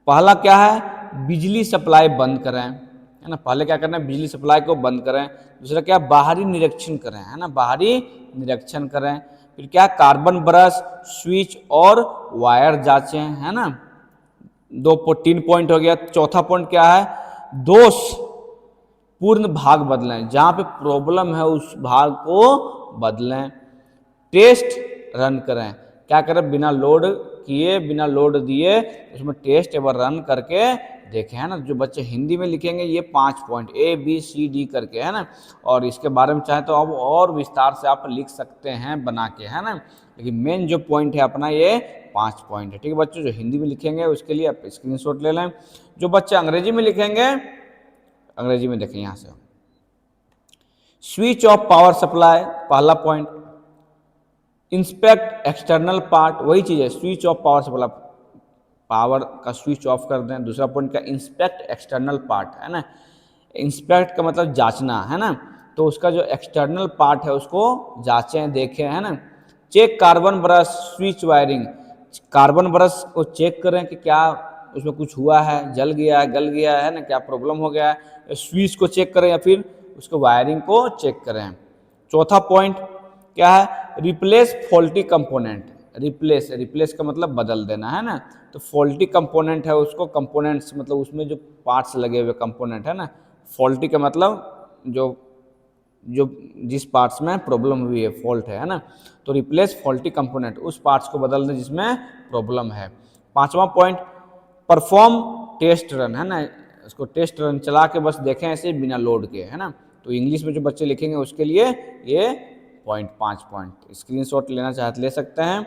Speaker 1: पहला क्या है, बिजली सप्लाई बंद करें, है ना। पहले क्या करना है, बिजली सप्लाई को बंद करें। दूसरा क्या, बाहरी निरीक्षण करें, है ना, बाहरी निरीक्षण करें। फिर क्या, कार्बन ब्रश, स्विच और वायर जांचें, है ना। 3 पॉइंट हो गया। चौथा पॉइंट क्या है, दोष पूर्ण भाग बदलें, जहां पे प्रॉब्लम है उस भाग को बदलें। टेस्ट रन करें, क्या करें, बिना लोड किए, बिना लोड दिए उसमें टेस्ट एवं रन करके देखें, है ना। जो बच्चे हिंदी में लिखेंगे ये 5 पॉइंट ABCD करके, है ना। और इसके बारे में चाहे तो अब और विस्तार से आप लिख सकते हैं बना के, है ना। लेकिन मेन जो पॉइंट है अपना ये 5 पॉइंट है, ठीक है बच्चों। जो हिंदी में लिखेंगे उसके लिए आप स्क्रीनशॉट ले लें। जो बच्चे अंग्रेजी में लिखेंगे, अंग्रेजी में देखें यहां से, स्विच ऑफ पावर सप्लाई पहला पॉइंट, इंस्पेक्ट एक्सटर्नल पार्ट, वही चीज है, switch off power supply, power का स्विच ऑफ कर दें। दूसरा पॉइंट का, इंस्पेक्ट एक्सटर्नल पार्ट, है ना। इंस्पेक्ट का मतलब जांचना, है ना। तो उसका जो एक्सटर्नल पार्ट है उसको जांचें, देखें, है ना। Check carbon brush switch wiring, carbon brush को चेक करें कि क्या उसमें कुछ हुआ है, जल गया है, गल गया है ना, क्या प्रॉब्लम हो गया है। स्विच को चेक करें या फिर उसको वायरिंग को चेक करें। चौथा पॉइंट क्या है, replace faulty component, replace, replace का मतलब बदल देना, है ना। तो फॉल्टी कंपोनेंट है उसको, कंपोनेंट्स मतलब उसमें जो पार्ट्स लगे हुए कंपोनेंट, है ना। फॉल्टी का मतलब जो जो जिस पार्ट्स में प्रॉब्लम हुई है, फॉल्ट है ना। तो रिप्लेस फॉल्टी कंपोनेंट, उस पार्ट्स को बदल दें जिसमें प्रॉब्लम है। पांचवा पॉइंट, परफॉर्म टेस्ट रन, है ना। उसको टेस्ट रन चला के बस देखें ऐसे बिना लोड के, है ना। तो इंग्लिश में जो बच्चे लिखेंगे उसके लिए ये पॉइंट 5 पॉइंट। स्क्रीनशॉट लेना चाहे तो ले सकते हैं।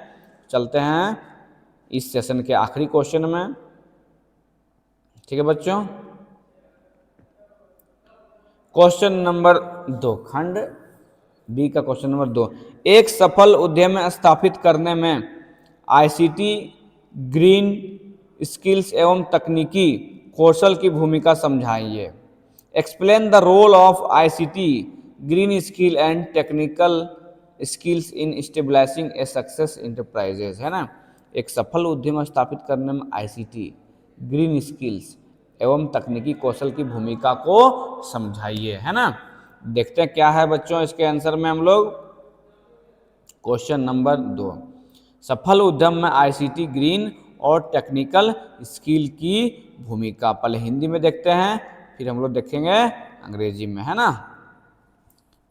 Speaker 1: चलते हैं इस सेशन के आखिरी क्वेश्चन में, ठीक है बच्चों। क्वेश्चन नंबर 2, खंड बी का क्वेश्चन नंबर 2, एक सफल उद्यम स्थापित करने में आईसीटी, ग्रीन स्किल्स एवं तकनीकी कौशल की भूमिका समझाइए। Explain the role of ICT, green skill and technical skills in stabilizing a success enterprises, है ना। एक सफल उद्यम स्थापित करने में आईसीटी, ग्रीन स्किल्स एवं तकनीकी कौशल की भूमिका को समझाइए, है ना। देखते हैं क्या है बच्चों इसके आंसर में हम लोग। क्वेश्चन नंबर 2, सफल उद्यम में आईसीटी, ग्रीन और टेक्निकल स्किल की भूमिका। पहले हिंदी में देखते हैं फिर हम लोग देखेंगे अंग्रेजी में, है ना।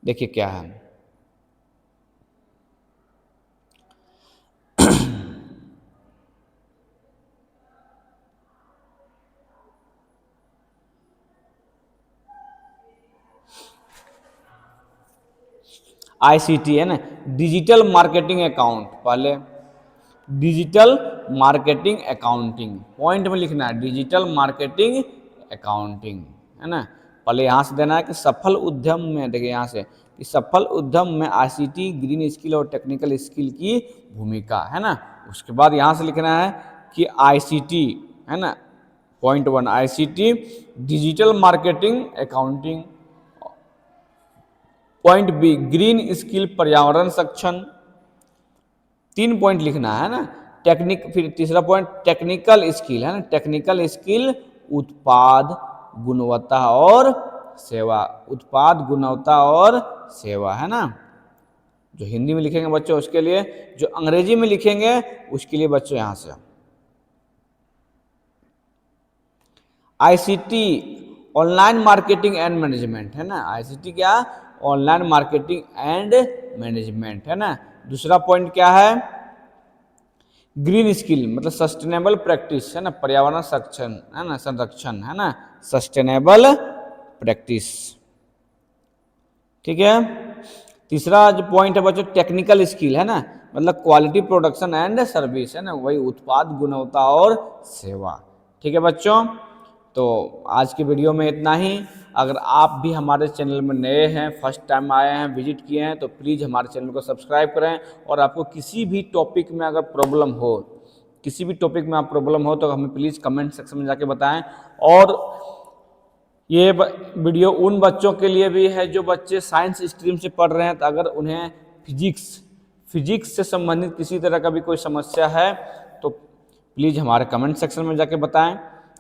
Speaker 1: देखिए क्या है, आईसीटी है ना, डिजिटल मार्केटिंग अकाउंट, पहले डिजिटल मार्केटिंग अकाउंटिंग, पॉइंट में लिखना है डिजिटल मार्केटिंग अकाउंटिंग, है ना। पहले यहाँ से देना है कि सफल उद्यम में, देखिए यहाँ से कि सफल उद्यम में आईसीटी, ग्रीन स्किल और टेक्निकल स्किल की भूमिका, है ना। उसके बाद यहाँ से लिखना है कि आईसीटी, है ना, point 1 ICT digital marketing accounting, point B green skill पर्यावरण सक्षम, 3 पॉइंट लिखना है ना। फिर तीसरा पॉइंट टेक्निकल स्किल, है ना, टेक्निकल स्किल उत्पाद गुणवत्ता और सेवा, उत्पाद गुणवत्ता और सेवा, है ना। जो हिंदी में लिखेंगे बच्चों उसके लिए, जो अंग्रेजी में लिखेंगे उसके लिए बच्चों यहां से ICT online marketing and management, है ना। आईसीटी क्या, ऑनलाइन मार्केटिंग एंड मैनेजमेंट, है ना। दूसरा पॉइंट क्या है, ग्रीन स्किल मतलब सस्टेनेबल प्रैक्टिस, है ना, पर्यावरण संरक्षण, है ना, संरक्षण, है ना, सस्टेनेबल प्रैक्टिस, ठीक है। तीसरा जो पॉइंट है बच्चों टेक्निकल स्किल, है ना, मतलब क्वालिटी प्रोडक्शन एंड सर्विस, है ना, वही उत्पाद गुणवत्ता और सेवा, ठीक है बच्चों। तो आज की वीडियो में इतना ही। अगर आप भी हमारे चैनल में नए हैं, फर्स्ट टाइम आए हैं, विजिट किए हैं, तो प्लीज़ हमारे चैनल को सब्सक्राइब करें। और आपको किसी भी टॉपिक में अगर प्रॉब्लम हो, किसी भी टॉपिक में आप प्रॉब्लम हो तो हमें प्लीज़ कमेंट सेक्शन में जाके बताएं। और ये वीडियो उन बच्चों के लिए भी है जो बच्चे साइंस स्ट्रीम से पढ़ रहे हैं, तो अगर उन्हें फिजिक्स से संबंधित किसी तरह का भी कोई समस्या है तो प्लीज़ हमारे कमेंट सेक्शन में जाके बताएं,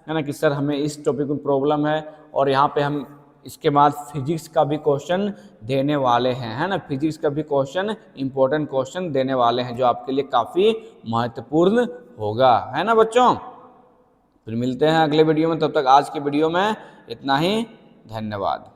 Speaker 1: है ना, कि सर हमें इस टॉपिक में प्रॉब्लम है। और यहाँ पे हम इसके बाद फिजिक्स का भी क्वेश्चन देने वाले हैं, है ना, फिजिक्स का भी क्वेश्चन, इंपॉर्टेंट क्वेश्चन देने वाले हैं जो आपके लिए काफ़ी महत्वपूर्ण होगा, है ना बच्चों। फिर मिलते हैं अगले वीडियो में, तब तक आज की वीडियो में इतना ही, धन्यवाद।